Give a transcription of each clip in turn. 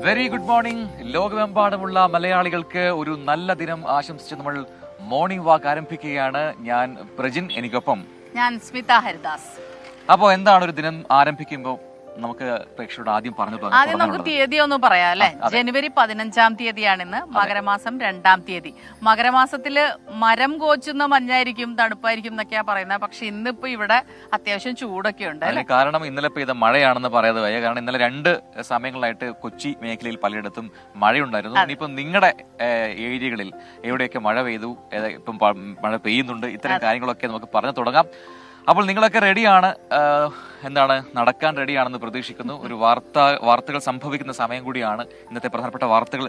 Very good morning. ലോകമെമ്പാടുമുള്ള മലയാളികൾക്ക് ഒരു നല്ല ദിനം ആശംസിച്ച് നമ്മൾ മോർണിംഗ് വാക്ക് ആരംഭിക്കുകയാണ്. ഞാൻ പ്രജിൻ, എനിക്കൊപ്പം ഞാൻ സ്മിത ഹരിദാസ്. അപ്പോൾ എന്താണ് ഒരു ദിനം ആരംഭിക്കുമ്പോൾ നമുക്ക് പ്രേക്ഷകരോട് ആദ്യം ആദ്യം നമുക്ക് തീയതി ഒന്ന് പറയാം അല്ലെ. ജനുവരി 15-ാം തീയതിയാണിന്ന്. മകരമാസം 2-ാം തീയതി. മകരമാസത്തില് മരം കോച്ചുന്ന മഞ്ഞായിരിക്കും, തണുപ്പായിരിക്കും എന്നൊക്കെയാ പറയുന്നത്. പക്ഷെ ഇന്നിപ്പോ ഇവിടെ അത്യാവശ്യം ചൂടൊക്കെ ഉണ്ട് അല്ലെ. കാരണം ഇന്നലെ പെയ്ത മഴയാണെന്ന് പറയാതെ വയ്യ. കാരണം ഇന്നലെ 2 സമയങ്ങളായിട്ട് കൊച്ചി മേഖലയിൽ പലയിടത്തും മഴയുണ്ടായിരുന്നു. ഇനിയിപ്പോ നിങ്ങളുടെ ഏരിയകളിൽ എവിടെയൊക്കെ മഴ പെയ്തു, ഇപ്പം മഴ പെയ്യുന്നുണ്ട്, ഇത്തരം കാര്യങ്ങളൊക്കെ നമുക്ക് പറഞ്ഞു തുടങ്ങാം. അപ്പോൾ നിങ്ങളൊക്കെ റെഡിയാണ്, എന്താണ് നടക്കാൻ റെഡിയാണെന്ന് പ്രതീക്ഷിക്കുന്നു. ഒരു വാർത്തകൾ സംഭവിക്കുന്ന സമയം കൂടിയാണ്, ഇന്നത്തെ പ്രധാനപ്പെട്ട വാർത്തകൾ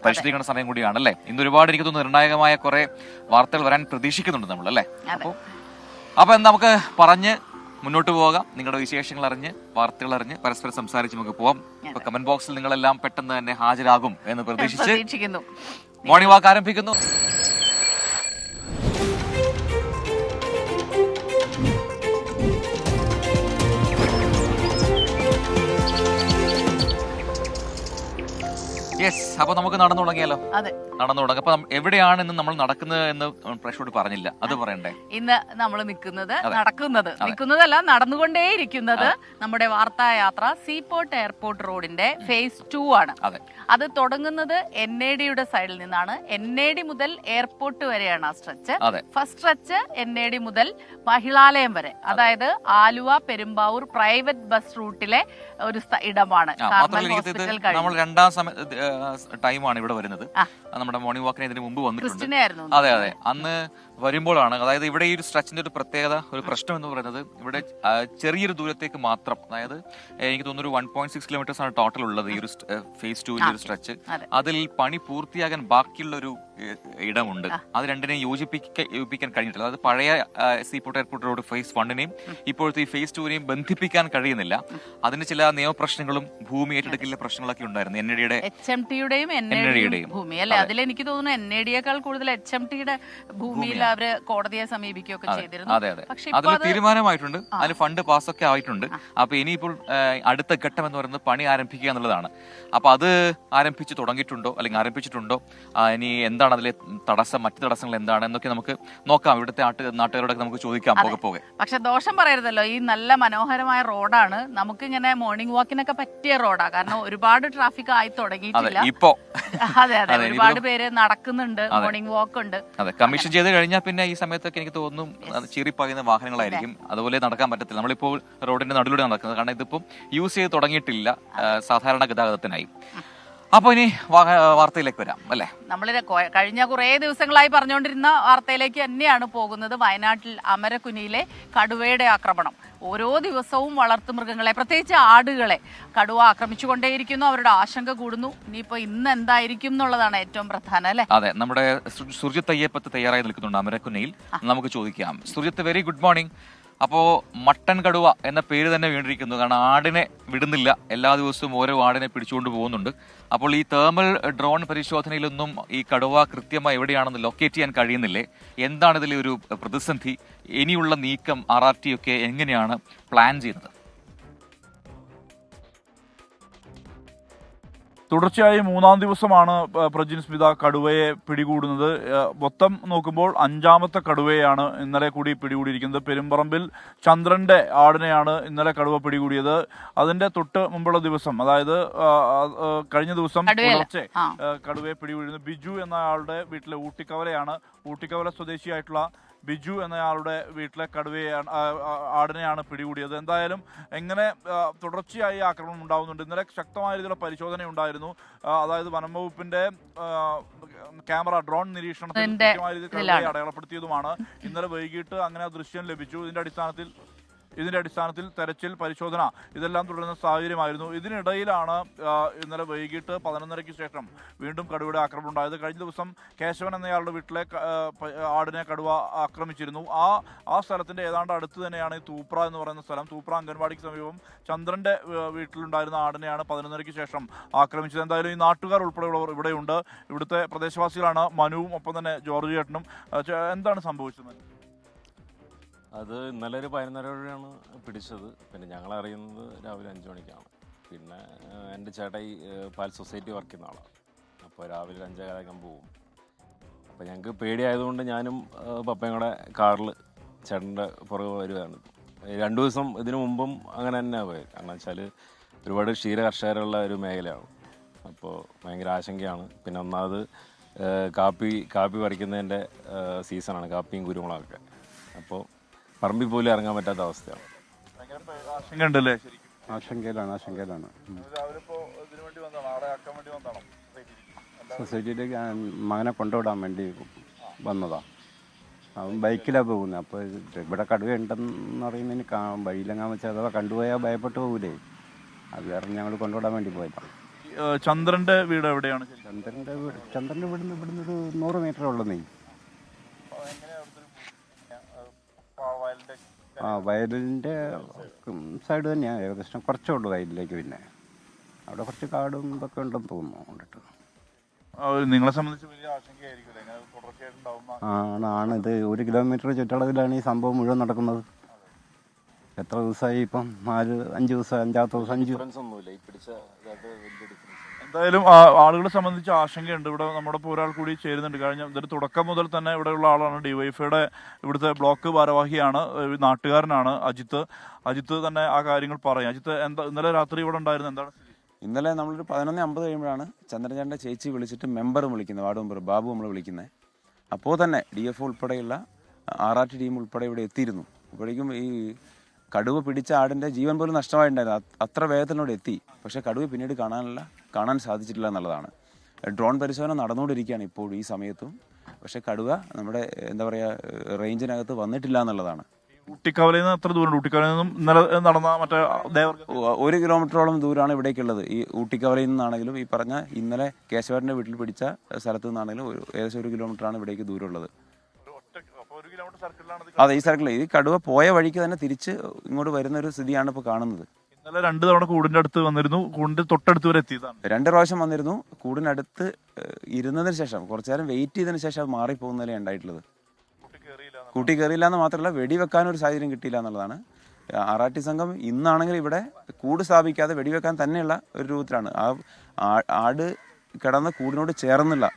പരിശോധിക്കുന്ന സമയം കൂടിയാണ് അല്ലേ. ഇന്ന് ഒരുപാട് എനിക്ക് തോന്നുന്നു നിർണായകമായ കുറെ വാർത്തകൾ വരാൻ പ്രതീക്ഷിക്കുന്നുണ്ട് നമ്മൾ അല്ലേ. അപ്പൊ നമുക്ക് പറഞ്ഞ് മുന്നോട്ട് പോകാം. നിങ്ങളുടെ വിശേഷങ്ങൾ അറിഞ്ഞ്, വാർത്തകൾ അറിഞ്ഞ് പരസ്പരം സംസാരിച്ച് നമുക്ക് പോവാം. ഇപ്പൊ കമന്റ് ബോക്സിൽ നിങ്ങളെല്ലാം പെട്ടെന്ന് തന്നെ ഹാജരാകും എന്ന് പ്രതീക്ഷിക്കുന്നു. മോർണിംഗ് വാക്ക് ആരംഭിക്കുന്നു. യെസ്, അപ്പൊ നമുക്ക് നടന്നു തുടങ്ങിയാലോ. നടന്നു തുടങ്ങാം. അപ്പൊ എവിടെയാണ് ഇന്ന് നമ്മൾ നടക്കുന്നത് എന്ന് പ്രേക്ഷകരോട് പറഞ്ഞില്ല, അത് പറയണ്ടേ. ഇന്ന് നമ്മൾ നിൽക്കുന്നതല്ല, നടന്നുകൊണ്ടേയിരിക്കുന്നത് നമ്മുടെ വാർത്തായാത്ര സീപോർട്ട് എയർപോർട്ട് റോഡിന്റെ ഫേസ് 2 ആണ്. അത് തുടങ്ങുന്നത് NAD-യുടെ സൈഡിൽ നിന്നാണ്. NAD മുതൽ എയർപോർട്ട് വരെയാണ് ആ സ്ട്രെച്ച്. ഫസ്റ്റ് സ്ട്രെച്ച് NAD മുതൽ മഹിളാലയം വരെ, അതായത് ആലുവ പെരുമ്പാവൂർ പ്രൈവറ്റ് ബസ് റൂട്ടിലെ ഒരു ഇടമാണ്. നമ്മൾ 2-ാം ടൈമാണ് ഇവിടെ വരുന്നത്. നമ്മുടെ മോർണിംഗ് വാക്കിന് ഇതിന് മുമ്പ് വന്നിട്ടുണ്ട്. അതെ, അന്ന് വരുമ്പോഴാണ്, അതായത് ഇവിടെ ഈ ഒരു സ്ട്രെച്ചിന്റെ ഒരു പ്രത്യേകത, ഒരു പ്രശ്നം എന്ന് പറയുന്നത് ഇവിടെ ചെറിയൊരു ദൂരത്തേക്ക് മാത്രം, അതായത് എനിക്ക് തോന്നുന്നു 1.6 കിലോമീറ്റേഴ്സ് ആണ് ടോട്ടൽ ഉള്ളത് ഈ ഒരു ഫേസ് 2 ഒരു സ്ട്രെച്ച്. അതിൽ പണി പൂർത്തിയാകാൻ ബാക്കിയുള്ള ഒരു ഇടമുണ്ട്. അത് രണ്ടിനെയും യോജിപ്പിക്കാൻ കഴിഞ്ഞിട്ടില്ല. അതായത് പഴയ സീപോർട്ട് എയർപോർട്ട് റോഡ് ഫേസ് 1-നെയും ഇപ്പോഴത്തെ ഈ ഫേസ് 2-നെയും ബന്ധിപ്പിക്കാൻ കഴിയുന്നില്ല. അതിന് ചില നിയമപ്രശ്നങ്ങളും ഭൂമി ഏറ്റെടുക്കലിലെ പ്രശ്നങ്ങളൊക്കെ ഉണ്ടായിരുന്നു. NAD-യുടെ HMT-യുടെയും ഭൂമി അല്ലെ. അതിൽ എനിക്ക് തോന്നുന്നു NAD-യേക്കാൾ കൂടുതൽ HMT-യുടെ ഭൂമിയിൽ അവര് കോടതിയെ സമീപിക്കുകയൊക്കെ ചെയ്തിരുന്നു. പക്ഷെ അതിൽ തീരുമാനമായിട്ടുണ്ട്, അതിന് ഫണ്ട് പാസ്സൊക്കെ ആയിട്ടുണ്ട്. അപ്പൊ ഇനിയിപ്പോൾ അടുത്ത ഘട്ടം എന്ന് പറയുന്നത് പണി ആരംഭിക്കുക എന്നുള്ളതാണ്. അപ്പൊ അത് ആരംഭിച്ചു തുടങ്ങിയിട്ടുണ്ടോ അല്ലെങ്കിൽ ആരംഭിച്ചിട്ടുണ്ടോ, ഇനി എന്താണ് അതിലെ തടസ്സം, മറ്റു തടസ്സങ്ങൾ എന്താണ് എന്നൊക്കെ നമുക്ക് നോക്കാം. ഇവിടുത്തെ നാട്ടുകാരോടൊക്കെ നമുക്ക് ചോദിക്കാം പോകെ. പക്ഷെ ദോഷം പറയരുതല്ലോ, ഈ നല്ല മനോഹരമായ റോഡാണ്, നമുക്ക് ഇങ്ങനെ മോർണിംഗ് വാക്കിനൊക്കെ പറ്റിയ റോഡാണ്. കാരണം ഒരുപാട് ട്രാഫിക് ആയി തുടങ്ങിയിട്ടില്ല ഇപ്പോ. അതെ, ഒരുപാട് പേര് നടക്കുന്നുണ്ട്, മോർണിംഗ് വാക്ക് ഉണ്ട്. അതെ, കമ്മീഷൻ ചെയ്ത് കഴിഞ്ഞാൽ പിന്നെ ഈ സമയത്തൊക്കെ എനിക്ക് തോന്നുന്നു ചീറിപ്പാകുന്ന വാഹനങ്ങളായിരിക്കും, അതുപോലെ നടക്കാൻ പറ്റത്തില്ല. നമ്മളിപ്പോൾ റോഡിന്റെ നടുവിലൂടെ നടക്കുന്നത്, കാരണം ഇതിപ്പം യൂസ് ചെയ്ത് തുടങ്ങിയിട്ടില്ല സാധാരണ ഗതാഗതത്തിനായി. അപ്പൊ ഇനി വാർത്തയിലേക്ക് വരാം അല്ലെ. നമ്മൾ കഴിഞ്ഞ കുറെ ദിവസങ്ങളായി പറഞ്ഞുകൊണ്ടിരുന്ന വാർത്തയിലേക്ക് തന്നെയാണ് പോകുന്നത്. വയനാട്ടിൽ അമരക്കുനിയിലെ കടുവയുടെ ആക്രമണം. ഓരോ ദിവസവും വളർത്തുമൃഗങ്ങളെ, പ്രത്യേകിച്ച് ആടുകളെ കടുവ ആക്രമിച്ചുകൊണ്ടേയിരിക്കുന്നു. അവരുടെ ആശങ്ക കൂടുന്നു. ഇനിയിപ്പോ ഇന്ന് എന്തായിരിക്കും എന്നുള്ളതാണ് ഏറ്റവും പ്രധാനം അല്ലെ. അതെ, നമ്മുടെ സുർജിത്ത് അയ്യപ്പത്ത് തയ്യാറായി നിൽക്കുന്നുണ്ട് അമരക്കുനിയിൽ. നമുക്ക് ചോദിക്കാം. Surjit, very good morning. അപ്പോ മട്ടൻ കടുവ എന്ന പേര് തന്നെ വീണ്ടിരിക്കുന്നു, കാരണം ആടിനെ വിടുന്നില്ല. എല്ലാ ദിവസവും ഓരോ ആടിനെ പിടിച്ചുകൊണ്ട് പോകുന്നുണ്ട്. അപ്പോൾ ഈ തേർമൽ ഡ്രോൺ പരിശോധനയിലൊന്നും ഈ കടുവ കൃത്യമായി എവിടെയാണെന്ന് ലൊക്കേറ്റ് ചെയ്യാൻ കഴിയുന്നില്ലേ? എന്താണ് ഇതിലെ ഒരു പ്രതിസന്ധി? ഇനിയുള്ള നീക്കം RRT ഒക്കെ എങ്ങനെയാണ് പ്ലാൻ ചെയ്യുന്നത്? തുടർച്ചയായി 3-ാം ദിവസമാണ് പ്രജിൻ, സ്മിത കടുവയെ പിടികൂടുന്നത്. മൊത്തം നോക്കുമ്പോൾ 5-ാമത്തെ കടുവയാണ് ഇന്നലെ കൂടി പിടികൂടിയിരിക്കുന്നത്. പെരുമ്പറമ്പിൽ ചന്ദ്രന്റെ ആടിനെയാണ് ഇന്നലെ കടുവ പിടികൂടിയത്. അതിന്റെ തൊട്ട് മുമ്പുള്ള ദിവസം, അതായത് കഴിഞ്ഞ ദിവസം പുലർച്ചെ കടുവയെ പിടികൂടിയിരുന്നത് ബിജു എന്നയാളുടെ വീട്ടിലെ ഊട്ടിക്കവല സ്വദേശിയായിട്ടുള്ള ബിജു എന്നയാളുടെ വീട്ടിലെ ആടിനെയാണ് പിടികൂടിയത്. എന്തായാലും എങ്ങനെ തുടർച്ചയായി ആക്രമണം ഉണ്ടാകുന്നുണ്ട്. ഇന്നലെ ശക്തമായ രീതിയിലുള്ള പരിശോധന ഉണ്ടായിരുന്നു. അതായത് വനം വകുപ്പിന്റെ ക്യാമറ ഡ്രോൺ നിരീക്ഷണത്തിൽ കൃത്യമായ രീതിയിൽ അടയാളപ്പെടുത്തിയതുമാണ്. ഇന്നലെ വൈകിട്ട് അങ്ങനെ ദൃശ്യം ലഭിച്ചു. ഇതിന്റെ അടിസ്ഥാനത്തിൽ തെരച്ചിൽ, പരിശോധന ഇതെല്ലാം തുടരുന്ന സാഹചര്യമായിരുന്നു. ഇതിനിടയിലാണ് ഇന്നലെ വൈകിട്ട് 11:30-ക്ക് ശേഷം വീണ്ടും കടുവയുടെ ആക്രമണം ഉണ്ടായത്. കഴിഞ്ഞ ദിവസം കേശവൻ എന്നയാളുടെ വീട്ടിലെ ആടിനെ കടുവ ആക്രമിച്ചിരുന്നു. ആ സ്ഥലത്തിന്റെ ഏതാണ്ട് അടുത്ത് തന്നെയാണ് ഈ തൂപ്ര എന്ന് പറയുന്ന സ്ഥലം. തൂപ്ര അംഗൻവാടിക്ക് സമീപം ചന്ദ്രന്റെ വീട്ടിലുണ്ടായിരുന്ന ആടിനെയാണ് 11:30-ക്ക് ശേഷം ആക്രമിച്ചത്. എന്തായാലും ഈ നാട്ടുകാർ ഉൾപ്പെടെയുള്ളവർ ഇവിടെയുണ്ട്. ഇവിടുത്തെ പ്രദേശവാസികളാണ് മനുവും ഒപ്പം തന്നെ ജോർജ് ചേട്ടനും. എന്താണ് സംഭവിച്ചത്? അത് ഇന്നലെ ഒരു 11:30 പിടിച്ചത്. പിന്നെ ഞങ്ങൾ അറിയുന്നത് രാവിലെ 5 മണിക്കാണ്. പിന്നെ എൻ്റെ ചേട്ടാ ഈ പാൽ സൊസൈറ്റി വർക്ക് ചെയ്യുന്ന ആളാണ്. അപ്പോൾ രാവിലെ 5:15 പോവും. അപ്പോൾ ഞങ്ങൾക്ക് പേടിയായതുകൊണ്ട് ഞാനും പപ്പയും കൂടെ കാറിൽ ചേട്ടൻ്റെ പുറകെ വരുവാണ്. 2 ദിവസം ഇതിനു മുമ്പും അങ്ങനെ തന്നെ പോയത്. കാരണം വെച്ചാൽ ഒരുപാട് ക്ഷീര കർഷകരുള്ള ഒരു മേഖലയാണ്. അപ്പോൾ ഭയങ്കര ആശങ്കയാണ്. പിന്നെ ഒന്നാമത് കാപ്പി പറിക്കുന്നതിൻ്റെ സീസണാണ്, കാപ്പിയും കുരുമുളകൊക്കെ. അപ്പോൾ പറമ്പിൽ പോലും ഇറങ്ങാൻ പറ്റാത്ത അവസ്ഥയാണ്. ആശങ്കയുണ്ടല്ലേ? ആശങ്കയിലാണ്. സൊസൈറ്റിയിലേക്ക് മകനെ കൊണ്ടുവിടാൻ വേണ്ടി വന്നതാണ്. അവൻ ബൈക്കിലാണ് പോകുന്നത്. അപ്പോൾ ഇവിടെ കടുവ ഉണ്ടെന്ന് പറയുന്നതിന് വഴിയിലെങ്ങാൻ വെച്ചാൽ അഥവാ കണ്ടുപോയാൽ ഭയപ്പെട്ടു പോകൂലേ, അത് കാരണം ഞങ്ങൾ കൊണ്ടുവിടാൻ വേണ്ടി പോയതാണ്. ചന്ദ്രന്റെ വീട് എവിടെയാണ്? ചന്ദ്രൻ്റെ ഇവിടുന്ന് ഒരു 100 മീറ്റർ ഉള്ളതേ. വയലിൻ്റെ സൈഡ് തന്നെയാണ്, ഏകദേശം കുറച്ചേ ഉള്ളൂ വയലിലേക്ക്. പിന്നെ അവിടെ കുറച്ച് കാടും ഇതൊക്കെ ഉണ്ടെന്ന് തോന്നുന്നു. കൊണ്ടിട്ട് നിങ്ങളെ സംബന്ധിച്ച് വലിയ ആശങ്കയായിരിക്കും. ആണ്. ഇത് 1 കിലോമീറ്റർ ചുറ്റളവിലാണ് ഈ സംഭവം മുഴുവൻ നടക്കുന്നത്. എത്ര ദിവസമായി ഇപ്പം? 4-5 ദിവസം, 5-ാമത്തെ ദിവസം. 5 എന്തായാലും ആളുകളെ സംബന്ധിച്ച് ആശങ്കയുണ്ട്. ഇവിടെ നമ്മുടെ ഇപ്പോൾ ഒരാൾ കൂടി ചേരുന്നുണ്ട്. കഴിഞ്ഞ ഇതൊരു തുടക്കം മുതൽ തന്നെ ഇവിടെയുള്ള ആളാണ്. ഡിവൈഎഫ്ഐയുടെ ഇവിടുത്തെ ബ്ലോക്ക് ഭാരവാഹിയാണ്, നാട്ടുകാരനാണ് അജിത്ത് തന്നെ ആ കാര്യങ്ങൾ പറയും. അജിത്ത്, ഇന്നലെ രാത്രി ഇവിടെ ഉണ്ടായിരുന്നു, എന്താണ്? ഇന്നലെ നമ്മളൊരു 11:50 കഴിയുമ്പോഴാണ് ചന്ദ്രചേട്ടൻ്റെ ചേച്ചി വിളിച്ചിട്ട് മെമ്പർ വിളിക്കുന്നത്, വാർഡ് മെമ്പർ ബാബു നമ്മൾ വിളിക്കുന്നത്. അപ്പോൾ തന്നെ DF ഉൾപ്പെടെയുള്ള RRT ടീം ഉൾപ്പെടെ ഇവിടെ എത്തിയിരുന്നു. അപ്പോഴേക്കും ഈ കടുവ പിടിച്ച ആടിൻ്റെ ജീവൻ പോലും നഷ്ടമായിട്ടുണ്ടായിരുന്നു. അത്ര വേഗത്തിനോട് എത്തി. പക്ഷേ കടുവ പിന്നീട് കാണാൻ സാധിച്ചിട്ടില്ല എന്നുള്ളതാണ്. ഡ്രോൺ പരിശോധന നടന്നുകൊണ്ടിരിക്കുകയാണ് ഇപ്പോൾ ഈ സമയത്തും. പക്ഷേ കടുവ നമ്മുടെ എന്താ പറയുക റേഞ്ചിനകത്ത് വന്നിട്ടില്ല എന്നുള്ളതാണ്. ഊട്ടിക്കവലയിൽ നിന്ന് എത്ര ദൂരം? ഊട്ടിക്കവലയിൽ നിന്നും ഇന്നലെ നടന്ന മറ്റേ 1 കിലോമീറ്ററോളം ദൂരമാണ് ഇവിടേക്കുള്ളത്. ഈ ഊട്ടിക്കവലയിൽ നിന്നാണെങ്കിലും ഈ പറഞ്ഞ ഇന്നലെ കേശവന്റെ വീട്ടിൽ പിടിച്ച സ്ഥലത്ത് നിന്നാണെങ്കിലും ഏകദേശം 1 കിലോമീറ്ററാണ് ഇവിടേക്ക് ദൂരമുള്ളത്. അതെ, ഈ സർക്കിൾ. ഈ കടുവ പോയ വഴിക്ക് തന്നെ തിരിച്ച് ഇങ്ങോട്ട് വരുന്ന ഒരു സ്ഥിതിയാണ് ഇപ്പോൾ കാണുന്നത്. ഇന്നലെ 2 തവണ കൂടിന്റെ അടുത്ത് വന്നിരുന്നു. കൂടിന്റെ തൊട്ടടുത്ത് വരെ എത്തിയതാണ്. 2 പ്രാവശ്യം വന്നിരുന്നു. കൂടിനടുത്ത് ഇരുന്നതിന് ശേഷം കുറച്ചു നേരം വെയിറ്റ് ചെയ്തതിന് ശേഷം മാറിപ്പോകുന്നതല്ലേ ഉണ്ടായിട്ടുള്ളത്. കൂട്ടി കയറിയില്ല എന്ന് മാത്രമല്ല, വെടിവെക്കാനൊരു സാഹചര്യം കിട്ടിയില്ല എന്നുള്ളതാണ്. RRT സംഘം ഇന്നാണെങ്കിൽ ഇവിടെ കൂട് സ്ഥാപിക്കാതെ വെടിവെക്കാൻ തന്നെയുള്ള ഒരു രൂപത്തിലാണ്. ആട് കിടന്ന കൂടിനോട് ചേർന്നുള്ള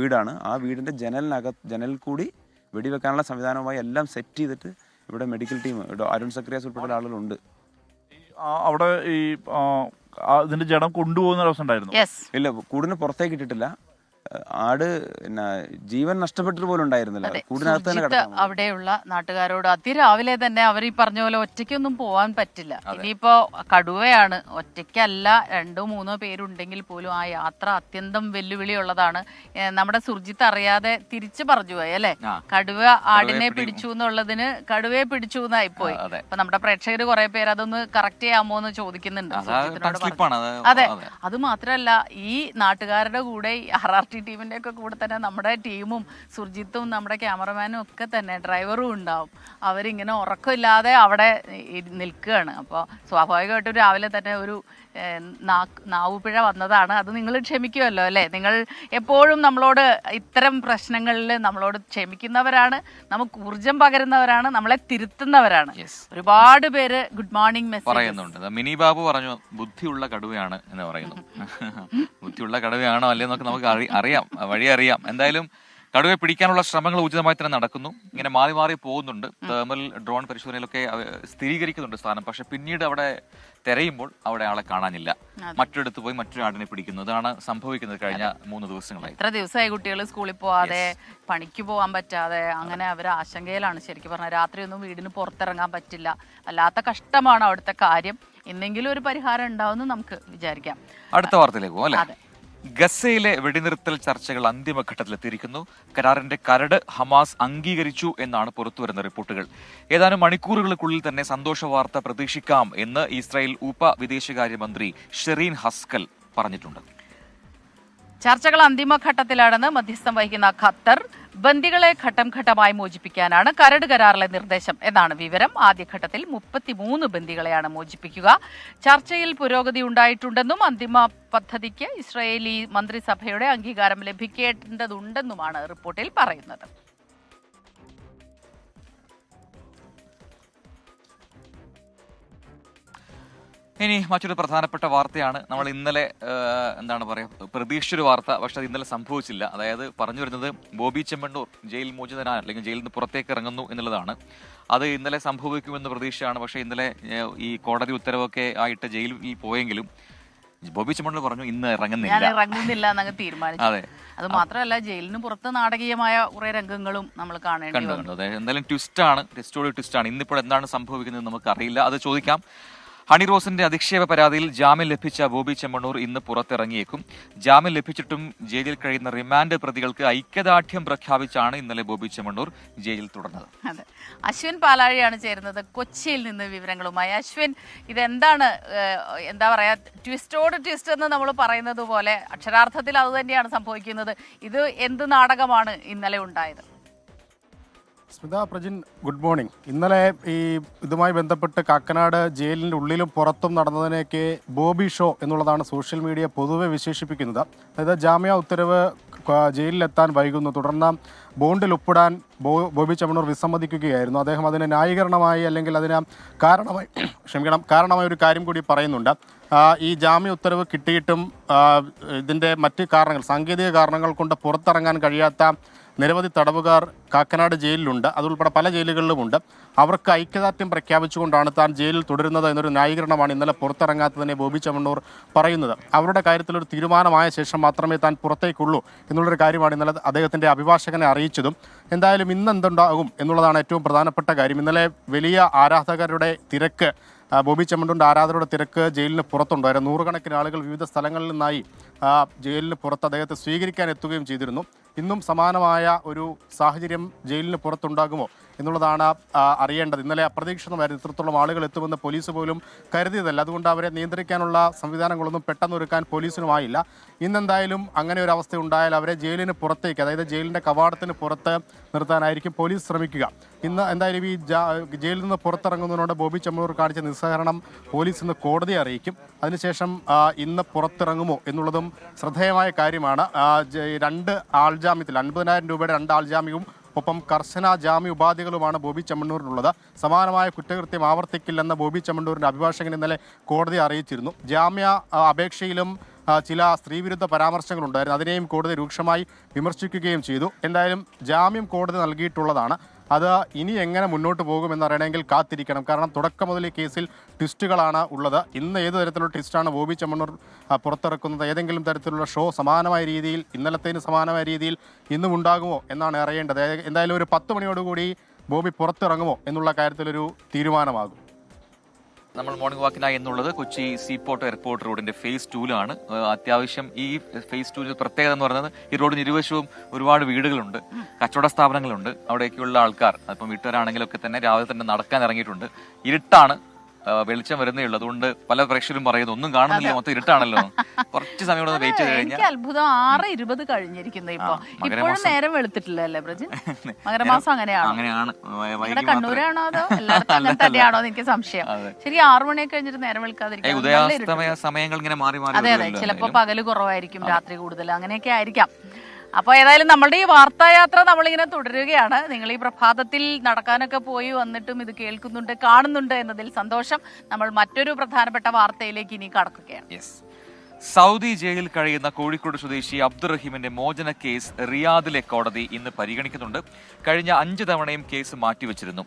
വീടാണ്. ആ വീടിൻ്റെ ജനലിൽ കൂടി വെടിവെക്കാനുള്ള സംവിധാനവുമായി എല്ലാം സെറ്റ് ചെയ്തിട്ട് ഇവിടെ മെഡിക്കൽ ടീം, അരുൺ സക്രിയാസ് ഉൾപ്പെടെ ആളുകളുണ്ട്. അവിടെ ഈ ഇതിന്റെ ജഡം കൊണ്ടുപോകുന്ന അവസ്ഥ ഉണ്ടായിരുന്നു? ഇല്ല, കൂടിന് പുറത്തേക്ക് ഇട്ടിട്ടില്ല. ആട് പിന്നെ ജീവൻ നഷ്ടപ്പെട്ടിട്ട് പോലും ഉണ്ടായിരുന്നില്ല. കൂടിനകത്ത് തന്നെ കിടന്നു. അവിടെയുള്ള നാട്ടുകാരോട് അതിരാവിലെ തന്നെ അവർ ഈ പറഞ്ഞ പോലെ ഒറ്റയ്ക്കൊന്നും പോവാൻ പറ്റില്ല. ഇനിയിപ്പോ കടുവയാണ്, ഒറ്റയ്ക്കല്ല 2-3 പേരുണ്ടെങ്കിൽ പോലും ആ യാത്ര അത്യന്തം വെല്ലുവിളിയുള്ളതാണ്. നമ്മുടെ സുർജിത്ത് അറിയാതെ തിരിച്ചു പറഞ്ഞു പോയി അല്ലെ, കടുവ ആടിനെ പിടിച്ചു എന്നുള്ളതിന് കടുവയെ പിടിച്ചു എന്നായിപ്പോയി. അപ്പൊ നമ്മുടെ പ്രേക്ഷകർ കുറെ പേര് അതൊന്ന് കറക്റ്റ് ചെയ്യാമോ എന്ന് ചോദിക്കുന്നുണ്ട്. അതെ, അത് മാത്രല്ല ഈ നാട്ടുകാരുടെ കൂടെ RRT ടീമിന്റെ ഒക്കെ കൂടെ തന്നെ നമ്മുടെ ടീമും സുർജിത്തും നമ്മുടെ ക്യാമറമാനും ഒക്കെ തന്നെ ഡ്രൈവറും ഉണ്ടാവും. അവരിങ്ങനെ ഉറക്കമില്ലാതെ അവിടെ നിൽക്കുകയാണ്. അപ്പോൾ സ്വാഭാവികമായിട്ടും രാവിലെ തന്നെ ഒരു നാവുപിഴ വന്നതാണ്. അത് നിങ്ങൾ ക്ഷമിക്കുമല്ലോ അല്ലേ? നിങ്ങൾ എപ്പോഴും നമ്മളോട് ഇത്തരം പ്രശ്നങ്ങളിൽ നമ്മളോട് ക്ഷമിക്കുന്നവരാണ്, നമുക്ക് ഊർജം പകരുന്നവരാണ്, നമ്മളെ തിരുത്തുന്നവരാണ്. ഒരുപാട് പേര് ഗുഡ് മോർണിംഗ് മെസ്സേജ് പറയുന്നുണ്ട്. മിനി ബാബു പറഞ്ഞു ബുദ്ധിയുള്ള കടുവയാണ് എന്ന് പറയുന്നു. ബുദ്ധിയുള്ള കടുവയാണോ അല്ലേന്നൊക്കെ നമുക്ക് അറിയാം. എന്തായാലും കടുവയെ പിടിക്കാനുള്ള ശ്രമങ്ങൾ ഉചിതമായി തന്നെ നടക്കുന്നു. ഇങ്ങനെ മാറി മാറി പോകുന്നുണ്ട്. തെർമൽ ഡ്രോൺ പരിശോധനയിലൊക്കെ സ്ഥിരീകരിക്കുന്നുണ്ട് സ്ഥാനം. പക്ഷെ പിന്നീട് അവിടെ തിരയുമ്പോൾ അവിടെ ആളെ കാണാനില്ല. മറ്റൊരിടത്ത് പോയി മറ്റൊരു ആടിനെ പിടിക്കുന്നു. ഇതാണ് സംഭവിക്കുന്നത് കഴിഞ്ഞ 3 ദിവസങ്ങളായി. എത്ര ദിവസമായി കുട്ടികൾ സ്കൂളിൽ പോവാതെ, പണിക്ക് പോകാൻ പറ്റാതെ, അങ്ങനെ അവർ ആശങ്കയിലാണ്. ശരിക്കും പറഞ്ഞാൽ രാത്രിയൊന്നും വീടിന് പുറത്തിറങ്ങാൻ പറ്റില്ല. വല്ലാത്ത കഷ്ടമാണ് അവിടുത്തെ കാര്യം. എന്നെങ്കിലും ഒരു പരിഹാരം ഉണ്ടാവുമെന്ന് നമുക്ക് വിചാരിക്കാം. അടുത്ത വാർത്തയിലേക്ക് പോകും അല്ലെ? ഗസയിലെ വെടിനിർത്തൽ ചർച്ചകൾ അന്തിമഘട്ടത്തിലെത്തിയിരിക്കുന്നു. കരാറിന്റെ കരട് ഹമാസ് അംഗീകരിച്ചു എന്നാണ് പുറത്തുവരുന്ന റിപ്പോർട്ടുകൾ. ഏതാനും മണിക്കൂറുകൾക്കുള്ളിൽ തന്നെ സന്തോഷ വാർത്ത പ്രതീക്ഷിക്കാം എന്ന് ഇസ്രായേൽ ഉപവിദേശകാര്യമന്ത്രി ഷെറീൻ ഹസ്കൽ പറഞ്ഞിട്ടുണ്ട്. ചർച്ചകൾ അന്തിമഘട്ടത്തിലാണെന്ന് മധ്യസ്ഥം വഹിക്കുന്ന ഖത്തർ ബന്ദികളെ ഘട്ടം ഘട്ടമായി മോചിപ്പിക്കാനാണ് കരട് കരാറിലെ നിർദ്ദേശം എന്നാണ് വിവരം. ആദ്യഘട്ടത്തിൽ 33 ബന്ദികളെയാണ് മോചിപ്പിക്കുക. ചർച്ചയിൽ പുരോഗതി ഉണ്ടായിട്ടുണ്ടെന്നും അന്തിമ പദ്ധതിക്ക് ഇസ്രായേലി മന്ത്രിസഭയുടെ അംഗീകാരം ലഭിക്കേണ്ടതുണ്ടെന്നുമാണ് റിപ്പോർട്ടിൽ പറയുന്നത്. ഇനി മറ്റൊരു പ്രധാനപ്പെട്ട വാർത്തയാണ്. നമ്മൾ ഇന്നലെ എന്താണ് പറയുക, പ്രതീക്ഷിച്ചൊരു വാർത്ത, പക്ഷെ അത് ഇന്നലെ സംഭവിച്ചില്ല. അതായത് പറഞ്ഞു വരുന്നത് ബോബി ചെമ്മണ്ണൂർ ജയിൽ മോചിതനാണ്, അല്ലെങ്കിൽ ജയിലിൽ നിന്ന് പുറത്തേക്ക് ഇറങ്ങുന്നു എന്നുള്ളതാണ്. അത് ഇന്നലെ സംഭവിക്കുമെന്ന് പ്രതീക്ഷയാണ്. പക്ഷേ ഇന്നലെ ഈ കോടതി ഉത്തരവൊക്കെ ആയിട്ട് ജയിലിൽ പോയെങ്കിലും ബോബി ചെമ്മണ്ണൂർ പറഞ്ഞു ഇന്ന് ഇറങ്ങുന്നില്ല എന്നങ്ങ് തീരുമാനിച്ചു. അതെ, അത് മാത്രമല്ല ജയിലിന് പുറത്ത് നാടകീയമായ കുറെ രംഗങ്ങളും നമ്മൾ കാണേണ്ടി വന്നു. അതെ, എന്തായാലും ട്വിസ്റ്റാണ്. ഇന്നിപ്പോൾ എന്താണ് സംഭവിക്കുന്നത് നമുക്ക് അറിയില്ല. അത് ചോദിക്കാം. ഹണി റോസിന്റെ അധിക്ഷേപ പരാതിയിൽ ജാമ്യം ലഭിച്ച ബോബി ചെമ്മണ്ണൂർ ഇന്ന് പുറത്തിറങ്ങിയേക്കും. ജാമ്യം ലഭിച്ചിട്ടും ജയിലിൽ കഴിയുന്ന റിമാൻഡ് പ്രതികൾക്ക് ഐക്യദാർഢ്യം പ്രഖ്യാപിച്ചാണ് ഇന്നലെ ബോബി ചെമ്മണ്ണൂർ ജയിലിൽ തുടർന്നത്. അതെ, അശ്വിൻ പാലാഴിയാണ് ചേരുന്നത് കൊച്ചിയിൽ നിന്ന് വിവരങ്ങളുമായി. അശ്വിൻ, ഇതെന്താണ് എന്താ പറയാ, ട്വിസ്റ്റോട് ട്വിസ്റ്റ് എന്ന് നമ്മൾ പറയുന്നത് പോലെ അക്ഷരാർത്ഥത്തിൽ അത് തന്നെയാണ് സംഭവിക്കുന്നത്. ഇത് എന്ത് നാടകമാണ് ഇന്നലെ ഉണ്ടായത്? Smitha, Prajin, good morning. ഇന്നലെ ഇതുമായി ബന്ധപ്പെട്ട് കാക്കനാട് ജയിലിൻ്റെ ഉള്ളിലും പുറത്തും നടന്നതിനെയൊക്കെ ബോബി ഷോ എന്നുള്ളതാണ് സോഷ്യൽ മീഡിയ പൊതുവെ വിശേഷിപ്പിക്കുന്നത്. അതായത് ജാമ്യ ഉത്തരവ് ജയിലിലെത്താൻ വൈകുന്നു, തുടർന്ന് ബോണ്ടിൽ ഒപ്പിടാൻ ബോബി ചെമ്മണ്ണൂർ വിസമ്മതിക്കുകയായിരുന്നു. അദ്ദേഹം അതിന് ന്യായീകരണമായി, അല്ലെങ്കിൽ അതിന് കാരണമായ ഒരു കാര്യം കൂടി പറയുന്നുണ്ട്. ഈ ജാമ്യ ഉത്തരവ് കിട്ടിയിട്ടും ഇതിൻ്റെ മറ്റ് കാരണങ്ങൾ, സാങ്കേതിക കാരണങ്ങൾ കൊണ്ട് പുറത്തിറങ്ങാൻ കഴിയാത്ത നിരവധി തടവുകാർ കാക്കനാട് ജയിലിലുണ്ട്, അതുൾപ്പെടെ പല ജയിലുകളിലുമുണ്ട്. അവർക്ക് ഐക്യദാർഢ്യം പ്രഖ്യാപിച്ചുകൊണ്ടാണ് താൻ ജയിലിൽ തുടരുന്നത് എന്നൊരു ന്യായീകരണമാണ് ഇന്നലെ പുറത്തിറങ്ങാത്തതിനെ ബോബി ചെമ്മണ്ണൂർ പറയുന്നത്. അവരുടെ കാര്യത്തിലൊരു തീരുമാനമായ ശേഷം മാത്രമേ താൻ പുറത്തേക്കുള്ളൂ എന്നുള്ളൊരു കാര്യമാണ് ഇന്നലെ അദ്ദേഹത്തിൻ്റെ അഭിഭാഷകനെ അറിയിച്ചതും. എന്തായാലും ഇന്ന് എന്തുണ്ടാകും എന്നുള്ളതാണ് ഏറ്റവും പ്രധാനപ്പെട്ട കാര്യം. ഇന്നലെ വലിയ ആരാധകരുടെ തിരക്ക്, ബോബി ചെമ്മണ്ണൂരിൻ്റെ ആരാധകരുടെ തിരക്ക് ജയിലിന് പുറത്തുണ്ടായിരുന്നു. നൂറുകണക്കിന് ആളുകൾ വിവിധ സ്ഥലങ്ങളിൽ നിന്നായി ജയിലിന് പുറത്ത് അദ്ദേഹത്തെ സ്വീകരിക്കാൻ എത്തുകയും ചെയ്തിരുന്നു. ഇന്നും സമാനമായ ഒരു സാഹചര്യം ജയിലിന് പുറത്തുണ്ടാകുമോ എന്നുള്ളതാണ് അറിയേണ്ടത്. ഇന്നലെ അപ്രതീക്ഷിതമായിരുന്നു, ഇത്രത്തോളം ആളുകൾ എത്തുമെന്ന് പോലീസ് പോലും കരുതിയതല്ല. അതുകൊണ്ട് അവരെ നിയന്ത്രിക്കാനുള്ള സംവിധാനങ്ങളൊന്നും പെട്ടെന്നൊരുക്കാൻ പോലീസിനുമായില്ല. ഇന്നെന്തായാലും അങ്ങനെ ഒരു അവസ്ഥ ഉണ്ടായാൽ അവരെ ജയിലിന് പുറത്തേക്ക്, അതായത് ജയിലിൻ്റെ കവാടത്തിന് പുറത്ത് നിർത്താനായിരിക്കും പോലീസ് ശ്രമിക്കുക. ഇന്ന് എന്തായാലും ഈ ജയിലിൽ നിന്ന് പുറത്തിറങ്ങുന്നതിനോട് ബോബി ചെമ്മണ്ണൂർ കാണിച്ച നിസ്സഹകരണം പോലീസ് ഇന്ന് കോടതിയെ അറിയിക്കും. അതിനുശേഷം ഇന്ന് പുറത്തിറങ്ങുമോ എന്നുള്ളതും ശ്രദ്ധേയമായ കാര്യമാണ്. 2 ആൾജാമ്യത്തിൽ 50,000 രൂപയുടെ 2 ആൾജാമ്യവും ഒപ്പം കർശന ജാമ്യ ഉപാധികളുമാണ് ബോബി ചെമ്മണ്ണൂരിനുള്ളത്. സമാനമായ കുറ്റകൃത്യം ആവർത്തിക്കില്ലെന്ന് ബോബി ചെമ്മണ്ണൂരിൻ്റെ അഭിഭാഷകൻ ഇന്നലെ കോടതിയെ അറിയിച്ചിരുന്നു. ജാമ്യ അപേക്ഷയിലും ചില സ്ത്രീവിരുദ്ധ പരാമർശങ്ങളുണ്ടായിരുന്നു, അതിനെയും കോടതി രൂക്ഷമായി വിമർശിക്കുകയും ചെയ്തു. എന്തായാലും ജാമ്യം കോടതി നൽകിയിട്ടുള്ളതാണ്. അത് ഇനി എങ്ങനെ മുന്നോട്ട് പോകുമെന്നറിയണമെങ്കിൽ കാത്തിരിക്കണം. കാരണം തുടക്കം മുതൽ ഈ കേസിൽ ട്വിസ്റ്റുകളാണ് ഉള്ളത്. ഇന്ന് ഏത് തരത്തിലുള്ള ട്വിസ്റ്റാണ് ബോബി ചെമ്മണ്ണൂർ പുറത്തിറക്കുന്നത്? ഏതെങ്കിലും തരത്തിലുള്ള ഷോ സമാനമായ രീതിയിൽ, ഇന്നലത്തേന് സമാനമായ രീതിയിൽ ഇന്നും ഉണ്ടാകുമോ എന്നാണ് അറിയേണ്ടത്. എന്തായാലും ഒരു 10 മണിയോടുകൂടി ബോബി പുറത്തിറങ്ങുമോ എന്നുള്ള കാര്യത്തിലൊരു തീരുമാനമാകും. നമ്മൾ മോർണിംഗ് വാക്കിനായി എന്നുള്ളത് കൊച്ചി സീപോർട്ട് എയർപോർട്ട് റോഡിന്റെ ഫേസ് 2-ലാണ്. അത്യാവശ്യം ഈ ഫേസ് 2 പ്രത്യേകത എന്ന് പറയുന്നത് ഈ റോഡിന് ഇരുവശവും ഒരുപാട് വീടുകളുണ്ട്, കച്ചവട സ്ഥാപനങ്ങളുണ്ട്. അവിടേക്കുള്ള ആൾക്കാർ, അപ്പം വീട്ടുകാരാണെങ്കിലൊക്കെ തന്നെ രാവിലെ തന്നെ നടക്കാൻ ഇറങ്ങിയിട്ടുണ്ട്. ഇരുട്ടാണ്, വെളിച്ചം വരുന്നേ ഉള്ളൂ. അതുകൊണ്ട് പല പ്രേക്ഷകരും പറയുന്നു ഒന്നും കാണുന്നില്ല, മൊത്തം ഇരുട്ടാണല്ലോ. കുറച്ച് സമയം കൂടെ വെയിറ്റ് ചെയ്ത് കഴിഞ്ഞാൽ അത്ഭുതം 6:20 കഴിഞ്ഞിരിക്കുന്നു. ഇപ്പോഴും നേരം വെളുത്തിട്ടില്ല അല്ലേ പ്രജിൻ? മകരമാസം അങ്ങനെയാണ്. കണ്ണൂരാണോ അതോ എല്ലായിടത്തും അങ്ങനെ തന്നെയാണോ എന്ന് എനിക്ക് സംശയം. ശരി, 6 മണിയൊക്കെ കഴിഞ്ഞിട്ട് നേരം വെളുക്കാതിരിക്കും. ഉദയാസ്തമയ സമയങ്ങൾ ഇങ്ങനെ മാറി മാറി. അതെ, ചിലപ്പോ പകല് കുറവായിരിക്കും, രാത്രി കൂടുതൽ, അങ്ങനെയൊക്കെ ആയിരിക്കാം. അപ്പോൾ ഏതായാലും നമ്മളുടെ ഈ വാർത്തായാത്ര നമ്മളിങ്ങനെ തുടരുകയാണ്. നിങ്ങൾ ഈ പ്രഭാതത്തിൽ നടക്കാനൊക്കെ പോയി വന്നിട്ടും ഇത് കേൾക്കുന്നുണ്ട്, കാണുന്നുണ്ട് എന്നതിൽ സന്തോഷം. നമ്മൾ മറ്റൊരു പ്രധാനപ്പെട്ട വാർത്തയിലേക്ക് ഇനി കടക്കുകയാണ്. സൗദി ജയിലിൽ കഴിയുന്ന കോഴിക്കോട് സ്വദേശി അബ്ദുറഹീമിന്റെ മോചന കേസ് റിയാദിലെ കോടതി ഇന്ന് പരിഗണിക്കുന്നുണ്ട്. കഴിഞ്ഞ 5 തവണയും കേസ് മാറ്റിവെച്ചിരുന്നു.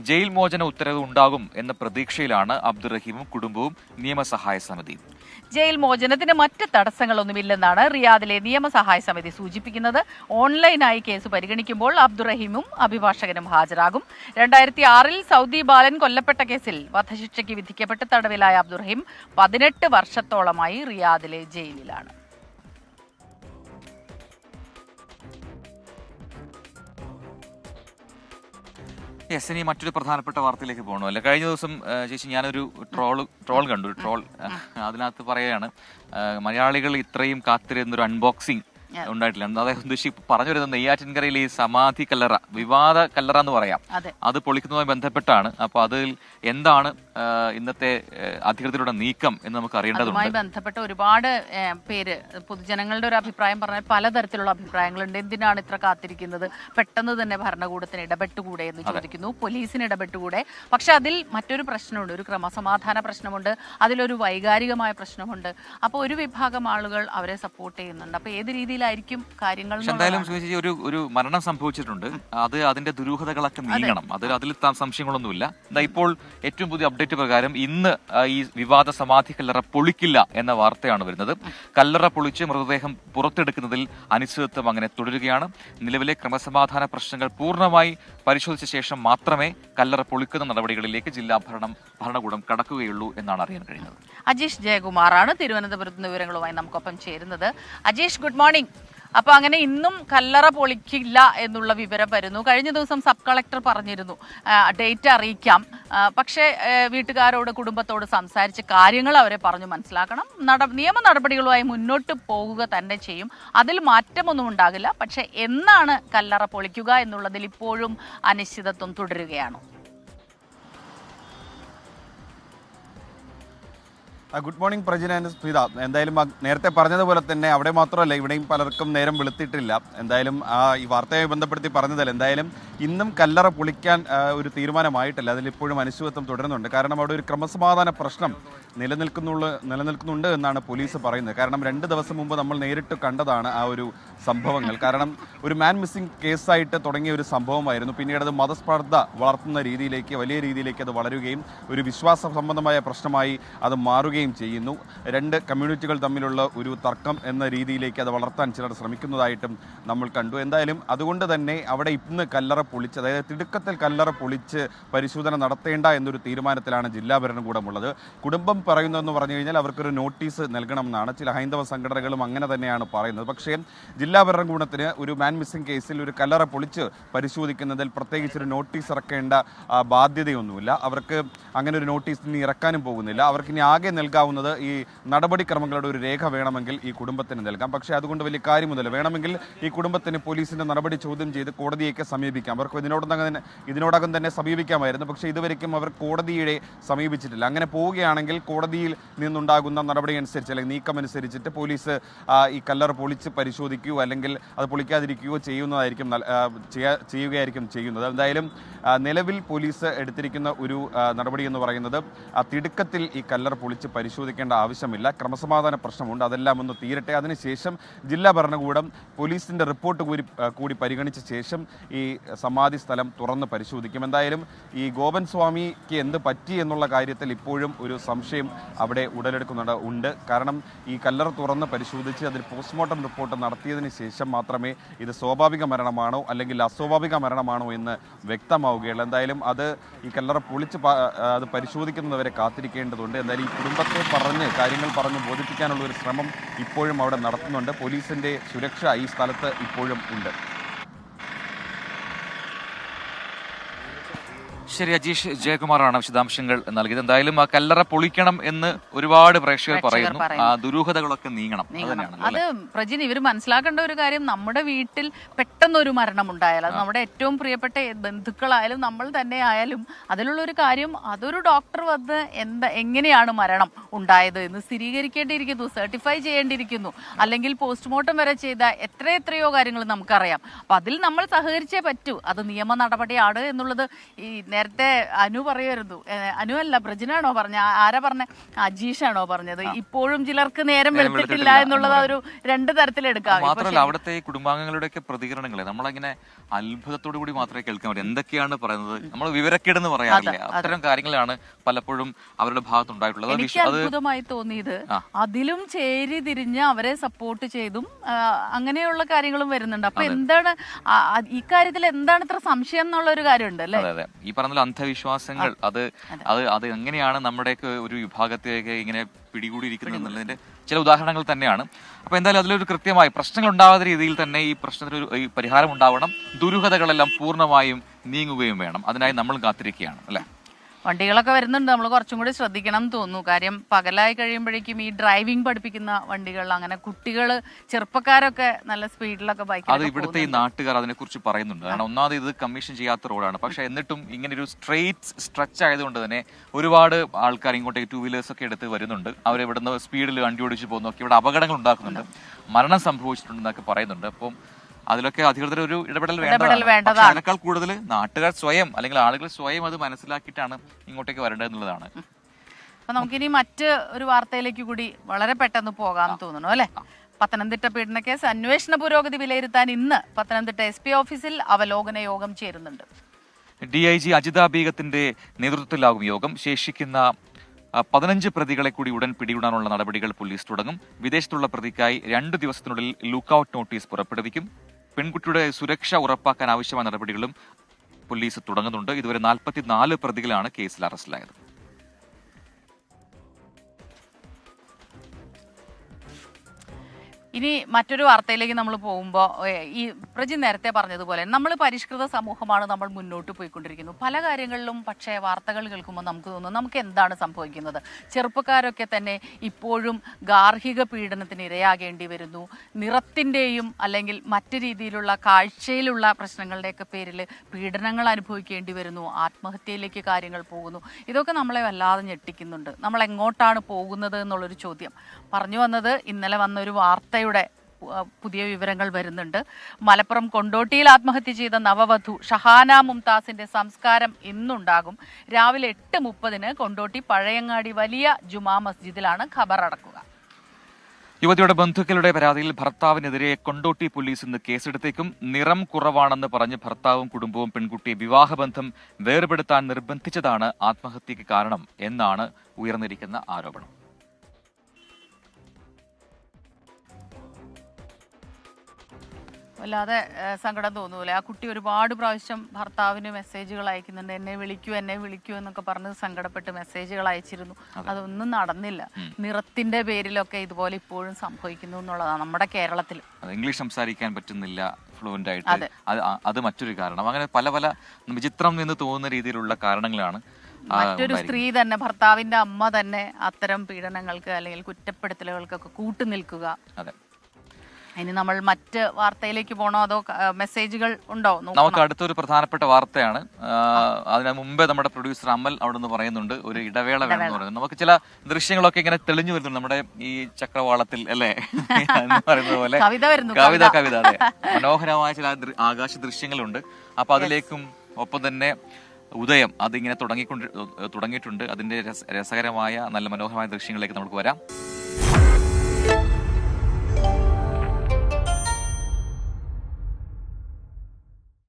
ജയിൽ മോചന ഉത്തരവ് ഉണ്ടാകും എന്ന പ്രതീക്ഷയിലാണ് അബ്ദുറഹീമും കുടുംബവും നിയമസഹായ സമിതിയും. ജയിൽ മോചനത്തിന് മറ്റ് തടസ്സങ്ങളൊന്നുമില്ലെന്നാണ് റിയാദിലെ നിയമസഹായ സമിതി സൂചിപ്പിക്കുന്നത്. ഓൺലൈനായി കേസ് പരിഗണിക്കുമ്പോൾ അബ്ദുറഹീമും അഭിഭാഷകനും ഹാജരാകും. 2006 സൗദി ബാലൻ കൊല്ലപ്പെട്ട കേസിൽ വധശിക്ഷയ്ക്ക് വിധിക്കപ്പെട്ട് തടവിലായ അബ്ദുറഹീം 18 വർഷത്തോളമായി റിയാദിലെ ജയിലിലാണ്. ഇനി മറ്റൊരു പ്രധാനപ്പെട്ട വാർത്തയിലേക്ക് പോകണോ അല്ലെ? കഴിഞ്ഞ ദിവസം ചേച്ചി ഞാനൊരു ട്രോൾ കണ്ടു. അതിനകത്ത് പറയുകയാണ്, മലയാളികൾ ഇത്രയും കാത്തിരുന്നൊരു അൺബോക്സിംഗ് ഉണ്ടായിട്ടില്ല. അതായത് ഉദ്ദേശിച്ച് പറഞ്ഞു വരുന്നത് നെയ്യാറ്റിൻകരയിൽ ഈ സമാധി കല്ലറ, വിവാദ കല്ലറ എന്ന് പറയാം, അത് പൊളിക്കുന്നതുമായി ബന്ധപ്പെട്ടാണ്. അപ്പൊ അതിൽ എന്താണ് ഇന്നത്തെ അധികൃതരുടെ നീക്കം എന്ന് നമുക്ക് അറിയേണ്ടതുണ്ട്. അതുമായി ബന്ധപ്പെട്ട ഒരുപാട് പേര്, പൊതുജനങ്ങളുടെ ഒരു അഭിപ്രായം പറഞ്ഞാൽ പലതരത്തിലുള്ള അഭിപ്രായങ്ങളുണ്ട്. എന്തിനാണ് ഇത്ര കാത്തിരിക്കുന്നത്, പെട്ടെന്ന് തന്നെ ഭരണകൂടത്തിന് ഇടപെട്ടുകൂടെ എന്ന് ചോദിക്കുന്നു, പോലീസിന് ഇടപെട്ടുകൂടെ. പക്ഷെ അതിൽ മറ്റൊരു പ്രശ്നമുണ്ട്, ഒരു ക്രമസമാധാന പ്രശ്നമുണ്ട്, അതിലൊരു വൈകാരികമായ പ്രശ്നമുണ്ട്. അപ്പോൾ ഒരു വിഭാഗം ആളുകൾ അവരെ സപ്പോർട്ട് ചെയ്യുന്നുണ്ട്. അപ്പൊ ഏത് രീതിയിലായിരിക്കും കാര്യങ്ങൾ? എന്തായാലും ഒരു മരണം സംഭവിച്ചിട്ടുണ്ട്, അത് അതിന്റെ ദുരൂഹതകളൊക്കെ നീങ്ങണം, അതിൽ സംശയങ്ങളൊന്നുമില്ല. ഇപ്പോൾ ഏറ്റവും പുതിയ അപ്ഡേറ്റ് പ്രകാരം ഇന്ന് ഈ വിവാദ സമാധി കല്ലറ പൊളിക്കില്ല എന്ന വാർത്തയാണ് വരുന്നത്. കല്ലറ പൊളിച്ച് മൃതദേഹം പുറത്തെടുക്കുന്നതിൽ അനിശ്ചിതത്വം അങ്ങനെ തുടരുകയാണ്. നിലവിലെ ക്രമസമാധാന പ്രശ്നങ്ങൾ പൂർണ്ണമായി പരിശോധിച്ച ശേഷം മാത്രമേ കല്ലറ പൊളിക്കുന്ന നടപടികളിലേക്ക് ജില്ലാ ഭരണകൂടം കടക്കുകയുള്ളൂ എന്നാണ് അറിയാൻ കഴിയുന്നത്. അജീഷ് ജയകുമാറാണ് തിരുവനന്തപുരത്ത് നിന്ന് വിവരങ്ങളുമായി നമുക്കൊപ്പം ചേരുന്നത്. Ajeesh, good morning. അപ്പൊ അങ്ങനെ ഇന്നും കല്ലറ പൊളിക്കില്ല എന്നുള്ള വിവരം വരുന്നു. കഴിഞ്ഞ ദിവസം സബ് കളക്ടർ പറഞ്ഞിരുന്നു ഡേറ്റ് അറിയിക്കാം, പക്ഷേ വീട്ടുകാരോട്, കുടുംബത്തോട് സംസാരിച്ച് കാര്യങ്ങൾ അവരെ പറഞ്ഞു മനസ്സിലാക്കണം, നിയമ നടപടികളുമായി മുന്നോട്ട് പോകുക തന്നെ ചെയ്യും, അതിൽ മാറ്റമൊന്നും ഉണ്ടാകില്ല. പക്ഷെ എന്നാണ് കല്ലറ പൊളിക്കുക എന്നുള്ളതിൽ ഇപ്പോഴും അനിശ്ചിതത്വം തുടരുകയാണ്. Good morning Prajina and Smitha. എന്തായാലും നേരത്തെ പറഞ്ഞതുപോലെ തന്നെ അവിടെ മാത്രമല്ല ഇവിടെയും പലർക്കും നേരം വെളുത്തിട്ടില്ല. എന്തായാലും ഈ വാർത്തയുമായി ബന്ധപ്പെടുത്തി പറഞ്ഞതല്ല, എന്തായാലും ഇന്നും കല്ലറ പൊളിക്കാൻ ഒരു തീരുമാനമായിട്ടില്ല. അതിലിപ്പോഴും അനിശ്ചിതത്വം തുടരുന്നുണ്ട്. കാരണം അവിടെ ഒരു ക്രമസമാധാന പ്രശ്നം നിലനിൽക്കുന്നുണ്ട് എന്നാണ് പോലീസ് പറയുന്നത്. കാരണം 2 ദിവസം മുമ്പ് നമ്മൾ നേരിട്ട് കണ്ടതാണ് ആ ഒരു സംഭവങ്ങൾ. കാരണം ഒരു മാൻ മിസ്സിംഗ് കേസായിട്ട് തുടങ്ങിയ ഒരു സംഭവമായിരുന്നു. പിന്നീട് അത് മതസ്പർദ്ധ വളർത്തുന്ന രീതിയിലേക്ക്, വലിയ രീതിയിലേക്ക് അത് വളരുകയും ഒരു വിശ്വാസ സംബന്ധമായ പ്രശ്നമായി അത് മാറുകയും ചെയ്യുന്നു. 2 കമ്മ്യൂണിറ്റികൾ തമ്മിലുള്ള ഒരു തർക്കം എന്ന രീതിയിലേക്ക് അത് വളർത്താൻ ചിലർ ശ്രമിക്കുന്നതായിട്ടും നമ്മൾ കണ്ടു. എന്തായാലും അതുകൊണ്ട് തന്നെ അവിടെ ഇന്ന് കല്ലറ പൊളിച്ച്, അതായത് തിടുക്കത്തിൽ കല്ലറ പൊളിച്ച് പരിശോധന നടത്തേണ്ട എന്നൊരു തീരുമാനത്തിലാണ് ജില്ലാ ഭരണകൂടമുള്ളത്. കുടുംബം പറയുന്നതെന്ന് പറഞ്ഞു കഴിഞ്ഞാൽ അവർക്കൊരു നോട്ടീസ് നൽകണമെന്നാണ്. ചില ഹൈന്ദവ സംഘടനകളും അങ്ങനെ തന്നെയാണ് പറയുന്നത്. പക്ഷേ ജില്ലാ ഭരണകൂടത്തിന് ഒരു മാൻ മിസ്സിംഗ് കേസിൽ ഒരു കല്ലറ പൊളിച്ച് പരിശോധിക്കുന്നതിൽ പ്രത്യേകിച്ചൊരു നോട്ടീസ് ഇറക്കേണ്ട ബാധ്യതയൊന്നുമില്ല. അവർക്ക് അങ്ങനെ ഒരു നോട്ടീസ് ഇനി ഇറക്കാനും പോകുന്നില്ല. അവർക്ക് ഇനി ആകെ നൽകാവുന്നത് ഈ നടപടിക്രമങ്ങളുടെ ഒരു രേഖ വേണമെങ്കിൽ ഈ കുടുംബത്തിന് നൽകാം. പക്ഷേ അതുകൊണ്ട് വലിയ കാര്യമൊന്നുമില്ല. വേണമെങ്കിൽ ഈ കുടുംബത്തിന് പോലീസിന്റെ നടപടി ചോദ്യം ചെയ്ത് കോടതിയൊക്കെ സമീപിക്കാം. അവർക്ക് ഇതിനോടകം തന്നെ സമീപിക്കാമായിരുന്നു. പക്ഷേ ഇതുവരെയ്ക്കും അവർ കോടതിയെ സമീപിച്ചിട്ടില്ല. അങ്ങനെ പോവുകയാണെങ്കിൽ കോടതിയിൽ നിന്നുണ്ടാകുന്ന നടപടി അനുസരിച്ച്, അല്ലെങ്കിൽ നീക്കം അനുസരിച്ചിട്ട് പോലീസ് ഈ കല്ലറ പൊളിച്ച് പരിശോധിക്കുകയോ അല്ലെങ്കിൽ അത് പൊളിക്കാതിരിക്കുകയോ ചെയ്യുകയായിരിക്കും ചെയ്യുന്നത്. എന്തായാലും നിലവിൽ പോലീസ് എടുത്തിരിക്കുന്ന ഒരു നടപടി എന്ന് പറയുന്നത് തിടുക്കത്തിൽ ഈ കല്ലറ പൊളിച്ച് പരിശോധിക്കേണ്ട ആവശ്യമില്ല. ക്രമസമാധാന പ്രശ്നമുണ്ട്, അതെല്ലാം ഒന്ന് തീരട്ടെ. അതിനുശേഷം ജില്ലാ ഭരണകൂടം പോലീസിന്റെ റിപ്പോർട്ട് കൂടി പരിഗണിച്ച ശേഷം ഈ സമാധി സ്ഥലം തുറന്ന് പരിശോധിക്കും. എന്തായാലും ഈ ഗോപൻ സ്വാമിക്ക് എന്ത് പറ്റി എന്നുള്ള കാര്യത്തിൽ ഇപ്പോഴും ഒരു സംശയം അവിടെ ഉടലെടുക്കുന്നുണ്ട്. കാരണം ഈ കല്ലറ തുറന്ന് പരിശോധിച്ച് അതിൽ പോസ്റ്റ്മോർട്ടം റിപ്പോർട്ട് നടത്തിയതിന് ശേഷം മാത്രമേ ഇത് സ്വാഭാവിക മരണമാണോ അല്ലെങ്കിൽ അസ്വാഭാവിക മരണമാണോ എന്ന് വ്യക്തമാവുകയുള്ളൂ. എന്തായാലും അത് ഈ കല്ലറ പൊളിച്ച് അത് പരിശോധിക്കുന്നവരെ കാത്തിരിക്കേണ്ടതുണ്ട്. എന്തായാലും ഈ കുടുംബത്തെ കാര്യങ്ങൾ പറഞ്ഞ് ബോധിപ്പിക്കാനുള്ള ഒരു ശ്രമം ഇപ്പോഴും അവിടെ നടത്തുന്നുണ്ട്. പോലീസിന്റെ സുരക്ഷ ഈ സ്ഥലത്ത് ഇപ്പോഴും ഉണ്ട്. ശരി, അജീഷ് ജയകുമാറാണ് വിശദാംശങ്ങൾ നൽകിയത്. എന്തായാലും ആ കല്ലറ പൊളിക്കണം എന്ന് ഒരുപാട് പ്രേക്ഷകർ പറയുന്നു. ആ ദുരൂഹതകളൊക്കെ നീങ്ങണം. അത് പ്രജിൻ, ഇവർ മനസ്സിലാക്കേണ്ട ഒരു കാര്യം, നമ്മുടെ വീട്ടിൽ പെട്ടെന്നൊരു മരണം ഉണ്ടായാൽ, അത് നമ്മുടെ ഏറ്റവും പ്രിയപ്പെട്ട ബന്ധുക്കളായാലും നമ്മൾ തന്നെ ആയാലും, അതിലുള്ള ഒരു കാര്യം, അതൊരു ഡോക്ടർ വന്ന് എങ്ങനെയാണ് മരണം ഉണ്ടായത് എന്ന് സ്ഥിരീകരിക്കേണ്ടിയിരിക്കുന്നു, സർട്ടിഫൈ ചെയ്യേണ്ടിയിരിക്കുന്നു, അല്ലെങ്കിൽ പോസ്റ്റ്മോർട്ടം വരെ ചെയ്ത എത്രയോ കാര്യങ്ങൾ നമുക്കറിയാം. അപ്പൊ അതിൽ നമ്മൾ സഹകരിച്ചേ പറ്റൂ. അത് നിയമ നടപടിയാണ് എന്നുള്ളത് ഈ നേരത്തെ അനു പറയുമായിരുന്നു. അനു അല്ല, പ്രജിനാണോ പറഞ്ഞ, ആരാ പറഞ്ഞ, അജീഷാണോ പറഞ്ഞത്? ഇപ്പോഴും ചിലർക്ക് നേരം വെളുത്തിട്ടില്ല എന്നുള്ളത് ഒരു 2 തരത്തിലെടുക്കാം. മാത്രമല്ല അവിടുത്തെ കുടുംബാംഗങ്ങളുടെയൊക്കെ പ്രതികരണങ്ങളെ നമ്മളങ്ങനെ അത്ഭുതത്തോടു കൂടി മാത്രമേ കേൾക്കാൻ പറ്റൂ. എന്തൊക്കെയാണ് പറയുന്നത്, നമ്മൾ വിവരക്കേടെന്ന് പറയാറില്ല, അത്തരം കാര്യങ്ങളാണ് പലപ്പോഴും അവരുടെ ഭാഗത്തുണ്ടായിട്ടുള്ളത്. എനിക്ക് അത്ഭുതമായി തോന്നിയത് അതിലും ചേരി തിരിഞ്ഞ് അവരെ സപ്പോർട്ട് ചെയ്തും അങ്ങനെയുള്ള കാര്യങ്ങളും വരുന്നുണ്ട്. അപ്പൊ എന്താണ് ഈ കാര്യത്തിൽ എന്താണ് ഇത്ര സംശയം എന്നുള്ള ഒരു കാര്യമുണ്ട് അല്ലേ? അതെ, ഈ പറഞ്ഞ അന്ധവിശ്വാസങ്ങൾ അത് എങ്ങനെയാണ് നമ്മുടെയൊക്കെ ഒരു വിഭാഗത്തേക്ക് ഇങ്ങനെ പിടികൂടിയിരിക്കുന്നത് എന്നുള്ളതിന്റെ ചില ഉദാഹരണങ്ങൾ തന്നെയാണ്. അപ്പൊ എന്തായാലും അതിലൊരു കൃത്യമായി പ്രശ്നങ്ങൾ ഉണ്ടാവാത്ത രീതിയിൽ തന്നെ ഈ പ്രശ്നത്തിന് ഒരു പരിഹാരം ഉണ്ടാവണം. ദുരൂഹതകളെല്ലാം പൂർണ്ണമായും നീങ്ങുകയും വേണം. അതിനായി നമ്മൾ കാത്തിരിക്കുകയാണ് അല്ലെ? വണ്ടികളൊക്കെ വരുന്നുണ്ട്, നമ്മൾ കുറച്ചും കൂടി ശ്രദ്ധിക്കണം എന്ന് തോന്നുന്നു. കാര്യം പകലായി കഴിയുമ്പോഴേക്കും ഈ ഡ്രൈവിംഗ് പഠിപ്പിക്കുന്ന വണ്ടികൾ, അങ്ങനെ കുട്ടികൾ, ചെറുപ്പക്കാരൊക്കെ നല്ല സ്പീഡിലൊക്കെ ബൈക്ക്. അത് ഇവിടുത്തെ ഈ നാട്ടുകാർ അതിനെക്കുറിച്ച് പറയുന്നുണ്ട്. കാരണം ഒന്നാമത് ഇത് കമ്മീഷൻ ചെയ്യാത്ത റോഡാണ്, പക്ഷെ എന്നിട്ടും ഇങ്ങനെ ഒരു സ്ട്രെയിറ്റ് സ്ട്രെച്ച് ആയതുകൊണ്ട് തന്നെ ഒരുപാട് ആൾക്കാർ ഇങ്ങോട്ടേക്ക് 2 വീലേഴ്സ് ഒക്കെ എടുത്ത് വരുന്നുണ്ട്. അവർ ഇവിടുന്ന് സ്പീഡിൽ വണ്ടി ഓടിച്ച് പോകുന്നൊക്കെ ഇവിടെ അപകടങ്ങൾ ഉണ്ടാക്കുന്നുണ്ട്, മരണം സംഭവിച്ചിട്ടുണ്ടെന്നൊക്കെ പറയുന്നുണ്ട്. അപ്പം അതിലൊക്കെ അധികൃതർ ഒരു ഇടപെടൽ വേണ്ടതാണ്. അതിനേക്കാൾ കൂടുതൽ നാട്ടുകാർ സ്വയം അല്ലെങ്കിൽ ആളുകൾ സ്വയം അത് മനസ്സിലാക്കിയിട്ടാണ് ഇങ്ങോട്ടേക്ക് വരേണ്ടതെന്നുള്ളതാണ്. അപ്പൊ നമുക്കിനി മറ്റ് ഒരു വാർത്തയിലേക്ക് കൂടി വളരെ പെട്ടെന്ന് പോകാൻ തോന്നുന്നു അല്ലെ. പത്തനംതിട്ട പീഡനക്കേസ് അന്വേഷണ പുരോഗതി വിലയിരുത്താൻ ഇന്ന് പത്തനംതിട്ട SP ഓഫീസിൽ അവലോകന യോഗം ചേരുന്നുണ്ട്. DIG അജിത ബീഗത്തിന്റെ നേതൃത്വത്തിലാകും യോഗം. ശേഷിക്കുന്ന 15 പ്രതികളെ കൂടി ഉടൻ പിടികൂടാനുള്ള നടപടികൾ പോലീസ് തുടങ്ങും. വിദേശത്തുള്ള പ്രതിക്കായി 2 ദിവസത്തിനുള്ളിൽ ലുക്കൌട്ട് നോട്ടീസ് പുറപ്പെടുവിക്കും. പെൺകുട്ടിയുടെ സുരക്ഷ ഉറപ്പാക്കാൻ ആവശ്യമായ നടപടികളും പോലീസ് തുടങ്ങുന്നുണ്ട്. ഇതുവരെ 44 പ്രതികളാണ് കേസിൽ അറസ്റ്റിലായത്. ഇനി മറ്റൊരു വാർത്തയിലേക്ക് നമ്മൾ പോകുമ്പോൾ ഈ പ്രജി നേരത്തെ പറഞ്ഞതുപോലെ നമ്മൾ പരിഷ്കൃത സമൂഹമാണ്, നമ്മൾ മുന്നോട്ട് പോയിക്കൊണ്ടിരിക്കുന്നു പല കാര്യങ്ങളിലും. പക്ഷേ വാർത്തകൾ കേൾക്കുമ്പോൾ നമുക്ക് തോന്നുന്നു നമുക്ക് എന്താണ് സംഭവിക്കുന്നത്. ചെറുപ്പക്കാരൊക്കെ തന്നെ ഇപ്പോഴും ഗാർഹിക പീഡനത്തിന് ഇരയാകേണ്ടി വരുന്നു. നിറത്തിൻ്റെയും അല്ലെങ്കിൽ മറ്റു രീതിയിലുള്ള കാഴ്ചയിലുള്ള പ്രശ്നങ്ങളുടെയൊക്കെ പേരിൽ പീഡനങ്ങൾ അനുഭവിക്കേണ്ടി വരുന്നു. ആത്മഹത്യയിലേക്ക് കാര്യങ്ങൾ പോകുന്നു. ഇതൊക്കെ നമ്മളെ വല്ലാതെ ഞെട്ടിക്കുന്നുണ്ട്. നമ്മൾ എങ്ങോട്ടാണ് പോകുന്നത് എന്നുള്ളൊരു ചോദ്യം. പറഞ്ഞു വന്നത് ഇന്നലെ വന്നൊരു വാർത്ത പുതിയ വിവരങ്ങൾ വരുന്നുണ്ട്. മലപ്പുറം കൊണ്ടോട്ടിയിൽ ആത്മഹത്യ ചെയ്ത നവവധു ഷഹാന മുംതാസിന്റെ സംസ്കാരം ഇന്നുണ്ടാകും. രാവിലെ 8:30 കൊണ്ടോട്ടി പഴയങ്ങാടി വലിയ ജുമാ മസ്ജിദിലാണ് ഖബർ അടക്കുക. യുവതിയുടെ ബന്ധുക്കളുടെ പരാതിയിൽ ഭർത്താവിനെതിരെ കൊണ്ടോട്ടി പോലീസ് ഇന്ന് കേസെടുത്തേക്കും. നിറം കുറവാണെന്ന് പറഞ്ഞ് ഭർത്താവും കുടുംബവും പെൺകുട്ടിയെ വിവാഹബന്ധം വേർപെടുത്താൻ നിർബന്ധിച്ചതാണ് ആത്മഹത്യക്ക് കാരണം എന്നാണ് ഉയർന്നിരിക്കുന്ന ആരോപണം. വല്ലാതെ സങ്കടം തോന്നൂല. ആ കുട്ടി ഒരുപാട് പ്രാവശ്യം ഭർത്താവിന് മെസ്സേജുകൾ അയക്കുന്നുണ്ട്. എന്നെ വിളിക്കൂ എന്നൊക്കെ പറഞ്ഞ് സങ്കടപ്പെട്ട് മെസ്സേജുകൾ അയച്ചിരുന്നു. അതൊന്നും നടന്നില്ല. നിറത്തിന്റെ പേരിലൊക്കെ ഇതുപോലെ ഇപ്പോഴും സംഭവിക്കുന്നു എന്നുള്ളതാണ് നമ്മുടെ കേരളത്തിൽ. ഇംഗ്ലീഷ് സംസാരിക്കാൻ പറ്റുന്നില്ല ഫ്ലുവന്റ് ആയിട്ട്, അത് മറ്റൊരു കാരണം. അങ്ങനെ പല പല വിചിത്രം എന്ന് തോന്നുന്ന രീതിയിലുള്ള കാരണങ്ങളാണ്. മറ്റൊരു സ്ത്രീ തന്നെ, ഭർത്താവിന്റെ അമ്മ തന്നെ അത്തരം പീഡനങ്ങൾക്ക് അല്ലെങ്കിൽ കുറ്റപ്പെടുത്തലുകൾക്കൊക്കെ കൂട്ടുനിൽക്കുക. അതെ. ഇനി നമ്മൾ മറ്റ് വാർത്തയിലേക്ക് പോകണോ അതോ മെസ്സേജുകൾ ഉണ്ടോ? നമുക്ക് അടുത്തൊരു പ്രധാനപ്പെട്ട വാർത്തയാണ്. അതിന് മുമ്പേ നമ്മുടെ പ്രൊഡ്യൂസർ അമൽ അവിടെ നിന്ന് പറയുന്നുണ്ട് ഒരു ഇടവേള വേണമെന്ന് പറയുന്നത്. നമുക്ക് ചില ദൃശ്യങ്ങളൊക്കെ ഇങ്ങനെ തെളിഞ്ഞു വരുന്നുണ്ട് നമ്മുടെ ഈ ചക്രവാളത്തിൽ അല്ലേ എന്ന് പറയുന്നത് പോലെ. കവിത അതെ, മനോഹരമായ ചില ആകാശ ദൃശ്യങ്ങളുണ്ട്. അപ്പൊ അതിലേക്കും ഒപ്പം തന്നെ ഉദയം അതിങ്ങനെ തുടങ്ങിയിട്ടുണ്ട്. അതിന്റെ രസകരമായ നല്ല മനോഹരമായ ദൃശ്യങ്ങളിലേക്ക് നമുക്ക് വരാം.